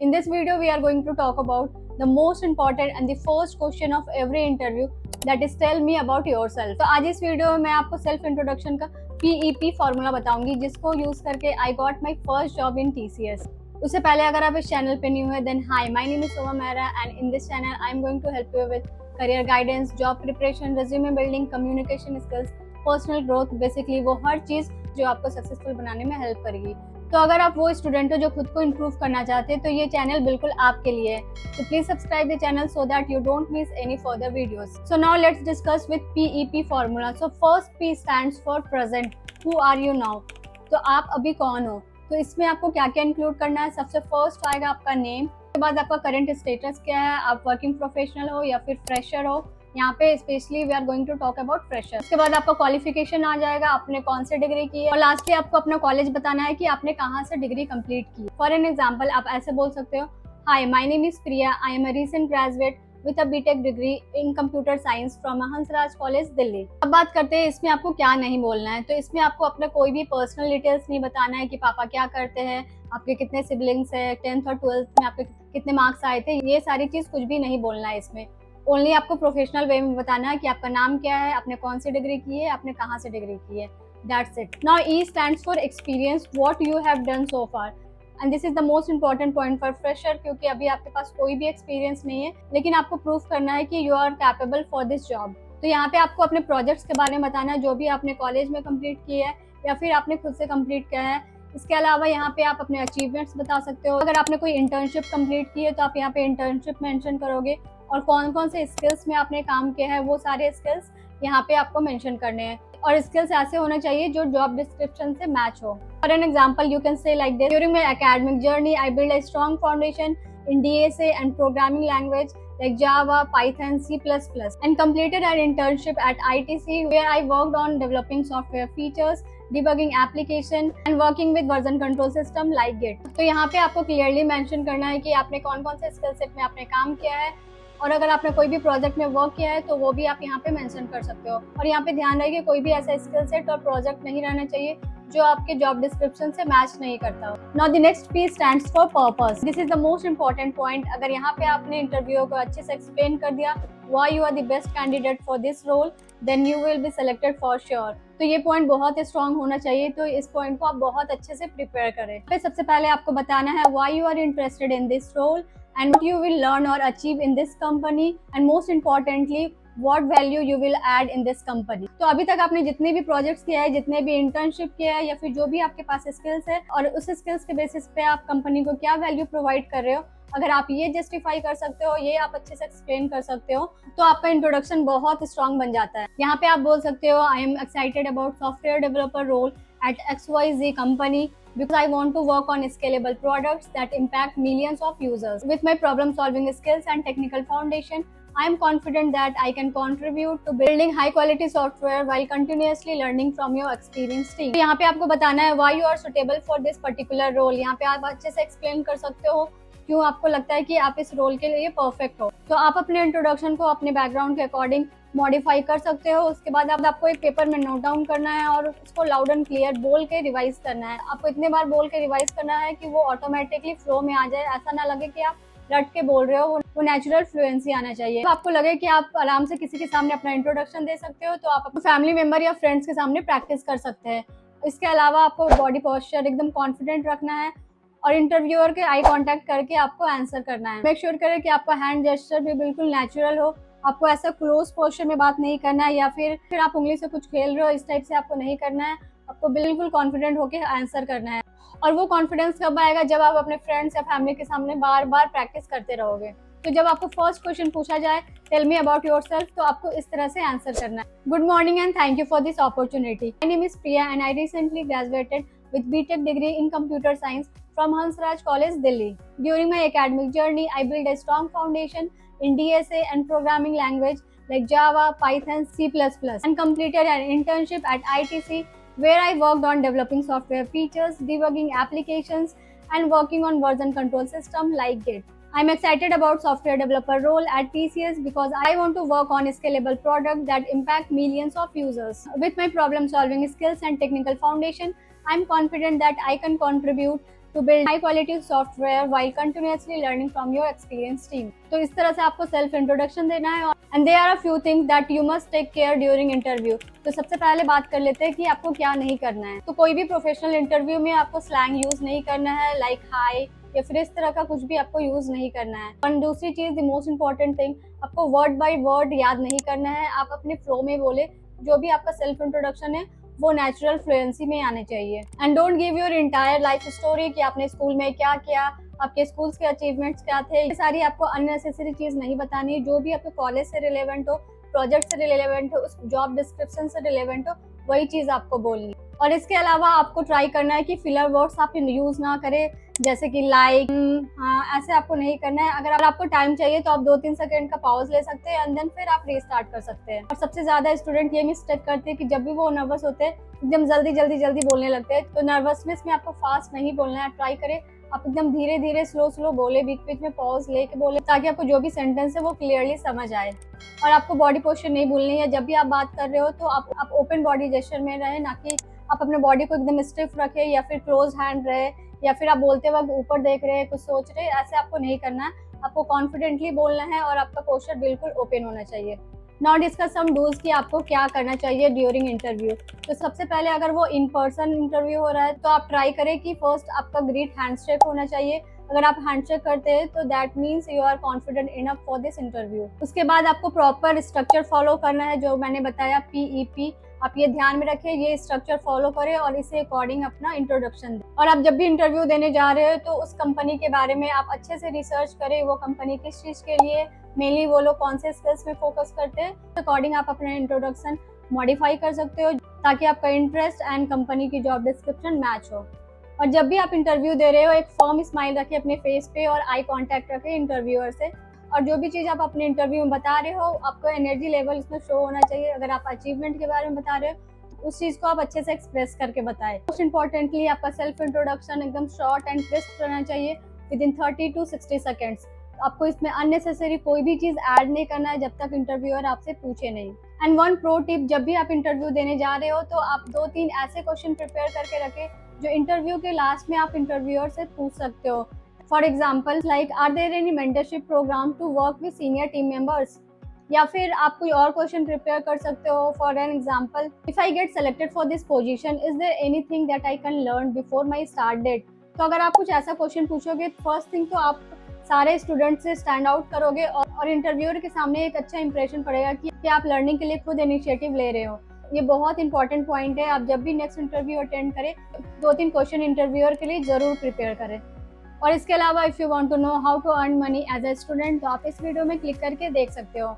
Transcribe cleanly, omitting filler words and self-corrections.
In this video, we are going to talk about the most important and the first question of every interview, that is tell me about yourself. तो आज इस video में मैं आपको self introduction का PEP formula बताऊंगी, जिसको use करके I got my first job in TCS. उससे पहले अगर आप इस चैनल पे न्यू है, then hi, my name is Soma Mehra and in this channel I am going to help you with career guidance, job preparation, resume building, communication skills, personal growth, basically वो हर चीज जो आपको सक्सेसफुल बनाने में हेल्प करेगी. तो अगर आप वो स्टूडेंट हो जो खुद को इम्प्रूव करना चाहते हैं, तो ये चैनल बिल्कुल आपके लिए है. तो please subscribe the channel so that you don't miss any further videos. So now let's discuss with PEP formula. So first P stands for present. Who are you now? तो आप अभी कौन हो? तो इसमें आपको क्या क्या इंक्लूड करना है? सबसे फर्स्ट आएगा आपका नेम, उसके बाद आपका करंट स्टेटस क्या है, आप वर्किंग प्रोफेशनल हो या फिर फ्रेशर हो. यहाँ पे specially we are going to talk about fresher. उसके बाद आपका क्वालिफिकेशन आ जाएगा, आपने कौन से डिग्री की है, और लास्टली आपको अपना कॉलेज बताना है कि आपने कहाँ से डिग्री कंप्लीट की. फॉर एन एग्जांपल आप ऐसे बोल सकते हो, hi my name is Priya, I am a recent graduate with a B Tech degree in computer science from Hansraj college Delhi. अब बात करते हैं इसमें आपको क्या नहीं बोलना है. तो इसमें आपको अपना कोई भी पर्सनल डिटेल्स नहीं बताना है कि पापा क्या करते हैं, आपके कितने सिबलिंग्स है, 10th और 12th में आपके कितने मार्क्स आए थे, ये सारी चीज कुछ भी नहीं बोलना है इसमें. ओनली आपको प्रोफेशनल वे में बताना है कि आपका नाम क्या है, आपने कौन सी डिग्री की है, आपने कहाँ से डिग्री की है. That's it. Now E stands for experience, what you have done so far. And this is the most important point for fresher, क्योंकि अभी आपके पास कोई भी एक्सपीरियंस नहीं है, लेकिन आपको प्रूव करना है कि you are capable for this job. तो यहाँ पे आपको अपने प्रोजेक्ट्स के बारे में बताना है, जो भी आपने कॉलेज में कंप्लीट किया है या फिर आपने खुद से कंप्लीट किया है. इसके अलावा यहाँ पे आप अपने अचीवमेंट्स बता सकते हो. अगर आपने कोई इंटर्नशिप कंप्लीट की है तो आप यहाँ पे इंटर्नशिप मेंशन करोगे, और कौन कौन से स्किल्स में आपने काम किया है वो सारे स्किल्स यहाँ पे आपको मेंशन करने हैं. और स्किल्स ऐसे होने चाहिए जो जॉब डिस्क्रिप्शन से मैच हो. For an example you can say like this, during my academic journey I build a strong foundation in DSA and programming language like Java, Python, C++, and completed an internship at ITC where I worked on developing software features, debugging application and working with version control system like Git. तो यहाँ पे आपको clearly mention करना है कि आपने कौन कौन से skill set में आपने काम किया है, और अगर आपने कोई भी प्रोजेक्ट में वर्क किया है तो वो भी आप यहाँ पे मेंशन कर सकते हो. और यहाँ पे ध्यान रखिए, कोई भी ऐसा स्किल सेट और प्रोजेक्ट नहीं रहना चाहिए जो आपके जॉब डिस्क्रिप्शन से मैच नहीं करता हो. Now the next P stands for purpose. This is the most important point. अगर यहाँ पे आपने इंटरव्यू को अच्छे से एक्सप्लेन कर दिया why you are the best candidate for this role, then you will be selected for sure. तो ये पॉइंट बहुत स्ट्रांग होना चाहिए, तो इस पॉइंट को आप बहुत अच्छे से प्रिपेयर करें. फिर सबसे पहले आपको बताना है why you are interested in this role and what you will learn or achieve in this company, and most importantly what value you will add in this company. तो अभी तक आपने जितने भी प्रोजेक्ट्स किया है, जितने भी इंटर्नशिप किया है, या फिर जो भी आपके पास स्किल्स है, और उस स्किल्स के बेसिस पे आप कंपनी को क्या वैल्यू प्रोवाइड कर रहे हो, अगर आप ये जस्टिफाई कर सकते हो, ये आप अच्छे से एक्सप्लेन कर सकते हो, तो आपका इंट्रोडक्शन बहुत स्ट्रांग बन जाता है. यहाँ पे आप बोल सकते हो, I am excited about software developer role at XYZ company because I want to work on scalable products that impact millions of users. With my problem solving skills and technical foundation, I am confident that I can contribute to building high quality software while continuously learning from your experienced team. तो यहाँ पे आपको बताना है why you are suitable for this particular role. यहाँ पे आप अच्छे से explain कर सकते हो क्यों आपको लगता है कि आप इस रोल के लिए परफेक्ट हो. तो आप अपने इंट्रोडक्शन को अपने बैकग्राउंड के अकॉर्डिंग मॉडिफाई कर सकते हो. उसके बाद आपको एक पेपर में नोट डाउन करना है और उसको लाउड एंड क्लियर बोल के रिवाइज करना है. आपको इतने बार बोल के रिवाइज करना है कि वो ऑटोमेटिकली फ्लो में आ जाए. ऐसा ना लगे कि आप रट के बोल रहे हो, वो नेचुरल फ्लुएंसी आना चाहिए. तो आपको लगे कि आप आराम से किसी के सामने अपना इंट्रोडक्शन दे सकते हो, तो आप अपने फैमिली मेंबर या फ्रेंड्स के सामने प्रैक्टिस कर सकते हैं. इसके अलावा आपको बॉडी पोस्चर एकदम कॉन्फिडेंट रखना है, और इंटरव्यूअर के आई कांटेक्ट करके आपको आंसर करना है. मेक श्योर करें कि आपका हैंड जेस्चर भी बिल्कुल नेचुरल हो. आपको ऐसा क्लोज पोस्चर में बात नहीं करना है, या फिर आप उंगली से कुछ खेल रहे हो, इस टाइप से आपको नहीं करना है. आपको बिल्कुल कॉन्फिडेंट होकर आंसर करना है. और वो कॉन्फिडेंस कब आएगा? जब आप अपने फ्रेंड्स या फैमिली के सामने बार बार प्रैक्टिस करते रहोगे. तो जब आपको फर्स्ट क्वेश्चन पूछा जाए टेल मी अबाउट योरसेल्फ, तो आपको इस तरह से आंसर करना है. Good morning and thank you for this opportunity. My name is Priya and I recently graduated with BTech degree in computer science from Hansraj College, Delhi. During my academic journey, I built a strong foundation in DSA and programming language like Java, Python, C++, and completed an internship at ITC where I worked on developing software features, debugging applications, and working on version control system like Git. I'm excited about software developer role at TCS because I want to work on scalable products that impact millions of users. With my problem solving skills and technical foundation, I'm confident that I can contribute to build high quality software while continuously learning from your experienced team. तो इस तरह से आपको self introduction देना है and there are few things that you must take care during interview. तो सबसे पहले बात कर लेते हैं कि आपको क्या नहीं करना है। तो कोई भी प्रोफेशनल इंटरव्यू में आपको स्लैंग यूज नहीं करना है, लाइक हाई या फिर इस तरह का कुछ भी आपको यूज नहीं करना है। और दूसरी चीज, द मोस्ट इंपॉर्टेंट थिंग, आपको वर्ड बाय वर्ड याद नहीं करना है। आप अपने फ्लो में बोले, जो भी आपका सेल्फ इंट्रोडक्शन है वो नेचुरल फ्लुएंसी में आने चाहिए। And don't give your entire life story कि आपने स्कूल में क्या किया, आपके स्कूल्स के अचीवमेंट्स क्या थे। ये सारी आपको अननेसेसरी चीज नहीं बतानी। जो भी आपके कॉलेज से रिलेवेंट हो, प्रोजेक्ट से रिलेवेंट हो, उस जॉब डिस्क्रिप्शन से रिलेवेंट हो, वही चीज आपको बोलनी। और इसके अलावा आपको ट्राई करना है कि फिलर वर्ड्स आप यूज ना करें, जैसे कि लाइक, हाँ, ऐसे आपको नहीं करना है। अगर आपको टाइम चाहिए तो आप 2-3 सेकंड का पॉज ले सकते हैं एंड देन फिर आप रीस्टार्ट कर सकते हैं। और सबसे ज्यादा स्टूडेंट ये मिस्टेक करते हैं कि जब भी वो नर्वस होते हैं एकदम जल्दी बोलने लगते हैं। तो नर्वसनेस में आपको फास्ट नहीं बोलना है। ट्राई करें आप एकदम धीरे धीरे स्लो बोले, बीच में पॉज लेके बोले, ताकि आपको जो भी सेंटेंस है वो क्लियरली समझ आए। और आपको बॉडी पोस्चर नहीं भूलनी है। जब भी आप बात कर रहे हो तो आप ओपन बॉडी जेस्चर में रहे, ना कि आप अपने बॉडी को एकदम स्टिफ रखे या फिर क्लोज हैंड रहे या फिर आप बोलते वक्त ऊपर देख रहे हैं, कुछ सोच रहे हैं। ऐसे आपको नहीं करना है। आपको कॉन्फिडेंटली बोलना है और आपका पोस्चर बिल्कुल ओपन होना चाहिए। नाउ डिस्कस सम डूज कि आपको क्या करना चाहिए ड्यूरिंग इंटरव्यू। तो सबसे पहले, अगर वो इन पर्सन इंटरव्यू हो रहा है तो आप ट्राई करें कि फर्स्ट आपका ग्रीट हैंडशेक होना चाहिए। अगर आप हैंडशेक करते हैं तो that means you are confident enough for this interview. उसके बाद आपको प्रॉपर स्ट्रक्चर फॉलो करना है, जो मैंने बताया PEP। आप ये ध्यान में रखें, ये स्ट्रक्चर फॉलो करें और इसे अकॉर्डिंग अपना इंट्रोडक्शन दें। और आप जब भी इंटरव्यू देने जा रहे हो तो उस कंपनी के बारे में आप अच्छे से रिसर्च करें। वो कंपनी किस चीज़ के लिए, मेनली वो लोग कौन से स्किल्स में फोकस करते हैं, अकॉर्डिंग आप अपना इंट्रोडक्शन मॉडिफाई कर सकते हो, ताकि आपका इंटरेस्ट एंड कंपनी की जॉब डिस्क्रिप्शन मैच हो। और जब भी आप इंटरव्यू दे रहे हो, एक फर्म स्माइल रखें अपने फेस पे और आई कांटेक्ट रखें इंटरव्यूअर से। और जो भी चीज़ आप अपने इंटरव्यू में बता रहे हो, आपको एनर्जी लेवल उसमें शो होना चाहिए। अगर आप अचीवमेंट के बारे में बता रहे हो, उस चीज़ को आप अच्छे से एक्सप्रेस करके बताएं। मोस्ट इंपॉर्टेंटली, आपका सेल्फ इंट्रोडक्शन एकदम शॉर्ट एंड क्रिस्प रहना चाहिए, विदिन 30 to 60 सेकेंड्स। आपको इसमें अननेसेसरी कोई भी चीज़ ऐड नहीं करना है जब तक इंटरव्यूअर आपसे पूछे नहीं। एंड वन प्रो टिप, जब भी आप इंटरव्यू देने जा रहे हो तो आप 2-3 ऐसे क्वेश्चन प्रिपेयर करके रखें जो इंटरव्यू के लास्ट में आप इंटरव्यूअर से पूछ सकते हो। For example, like are there any mentorship program to work with senior team members. या फिर आप कोई और क्वेश्चन प्रिपेयर कर सकते हो। For an example, if I get selected for this position, is there anything that I can learn before my start date. तो अगर आप कुछ ऐसा क्वेश्चन पूछोगे, फर्स्ट थिंग तो आप सारे स्टूडेंट से स्टैंड आउट करोगे और इंटरव्यूअर के सामने एक अच्छा इंप्रेशन पड़ेगा कि आप लर्निंग के लिए खुद इनिशिएटिव ले रहे हो। ये बहुत इंपॉर्टेंट पॉइंट है। आप जब भी नेक्स्ट इंटरव्यू अटेंड करें, 2-3 क्वेश्चन इंटरव्यूअर के लिए जरूर प्रिपेयर करें। और इसके अलावा if you want to know how to earn money as a student, तो आप इस वीडियो में क्लिक करके देख सकते हो।